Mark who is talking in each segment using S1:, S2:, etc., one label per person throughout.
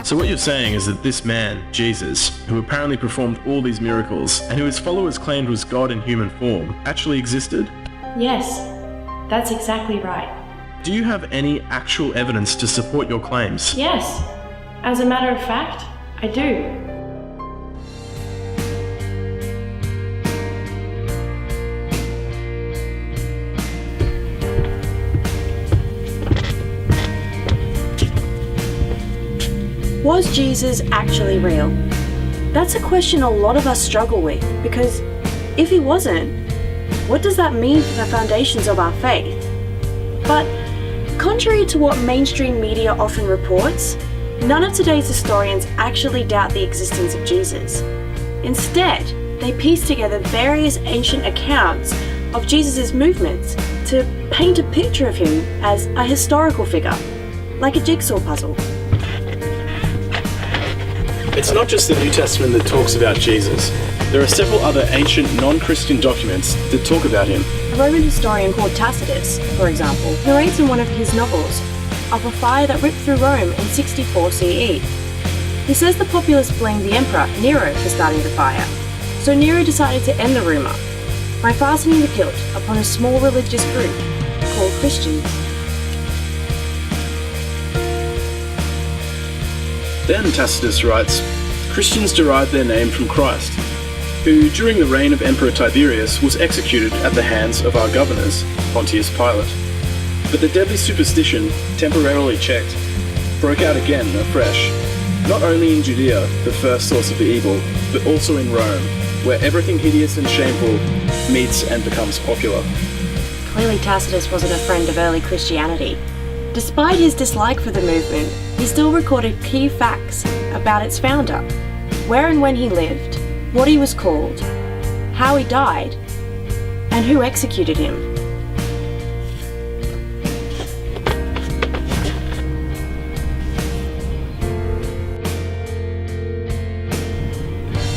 S1: So what you're saying is that this man, Jesus, who apparently performed all these miracles, and who his followers claimed was God in human form, actually existed?
S2: Yes, that's exactly right.
S1: Do you have any actual evidence to support your claims?
S2: Yes, as a matter of fact, I do.
S3: Was Jesus actually real? That's a question a lot of us struggle with, because if he wasn't, what does that mean for the foundations of our faith? But contrary to what mainstream media often reports, none of today's historians actually doubt the existence of Jesus. Instead, they piece together various ancient accounts of Jesus' movements to paint a picture of him as a historical figure, like a jigsaw puzzle.
S4: It's not just the New Testament that talks about Jesus. There are several other ancient non-Christian documents that talk about him.
S3: A Roman historian called Tacitus, for example, narrates in one of his novels of a fire that ripped through Rome in 64 CE. He says the populace blamed the emperor, Nero, for starting the fire. So Nero decided to end the rumour by fastening the guilt upon a small religious group called Christians.
S4: Then Tacitus writes, Christians derive their name from Christ, who during the reign of Emperor Tiberius was executed at the hands of our governors, Pontius Pilate. But the deadly superstition, temporarily checked, broke out again afresh, not only in Judea, the first source of the evil, but also in Rome, where everything hideous and shameful meets and becomes popular.
S3: Clearly Tacitus wasn't a friend of early Christianity. Despite his dislike for the movement, he still recorded key facts about its founder, where and when he lived, what he was called, how he died, and who executed him.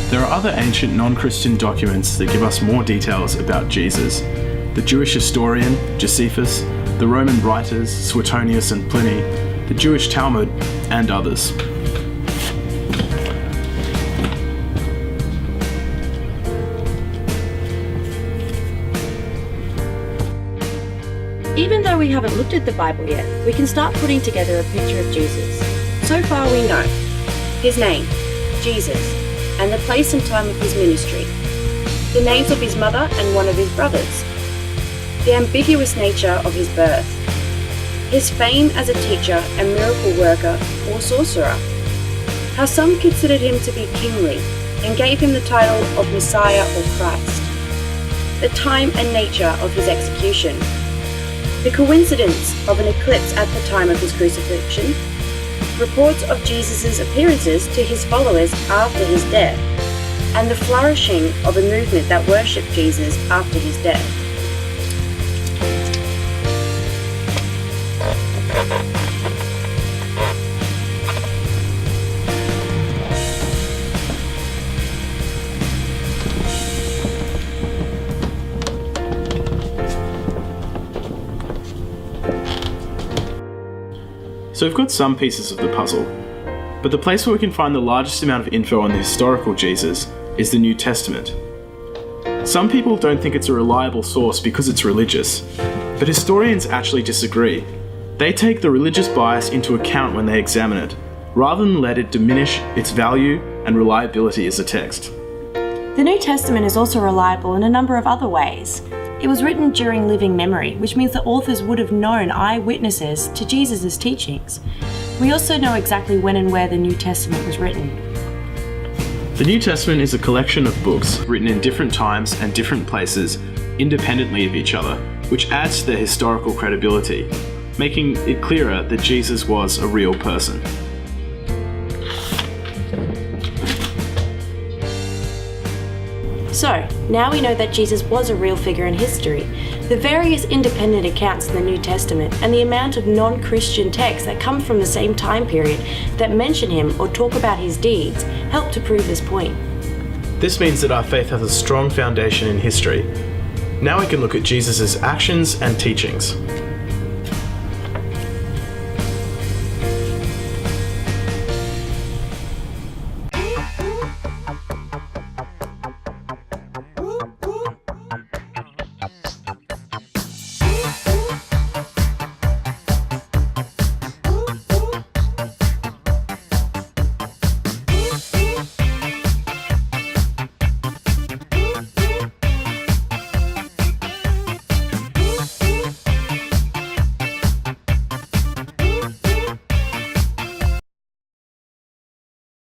S1: There are other ancient non-Christian documents that give us more details about Jesus. The Jewish historian, Josephus, the Roman writers, Suetonius and Pliny, the Jewish Talmud, and others.
S3: Even though we haven't looked at the Bible yet, we can start putting together a picture of Jesus. So far we know his name, Jesus, and the place and time of his ministry, the names of his mother and one of his brothers, the ambiguous nature of his birth, his fame as a teacher and miracle worker or sorcerer, how some considered him to be kingly and gave him the title of Messiah or Christ, the time and nature of his execution, the coincidence of an eclipse at the time of his crucifixion, reports of Jesus' appearances to his followers after his death, and the flourishing of a movement that worshipped Jesus after his death.
S1: So we've got some pieces of the puzzle, but the place where we can find the largest amount of info on the historical Jesus is the New Testament. Some people don't think it's a reliable source because it's religious, but historians actually disagree. They take the religious bias into account when they examine it, rather than let it diminish its value and reliability as a text.
S3: The New Testament is also reliable in a number of other ways. It was written during living memory, which means the authors would have known eyewitnesses to Jesus' teachings. We also know exactly when and where the New Testament was written.
S1: The New Testament is a collection of books written in different times and different places, independently of each other, which adds to their historical credibility, making it clearer that Jesus was a real person.
S3: So, now we know that Jesus was a real figure in history. The various independent accounts in the New Testament and the amount of non-Christian texts that come from the same time period that mention him or talk about his deeds help to prove this point.
S1: This means that our faith has a strong foundation in history. Now we can look at Jesus' actions and teachings.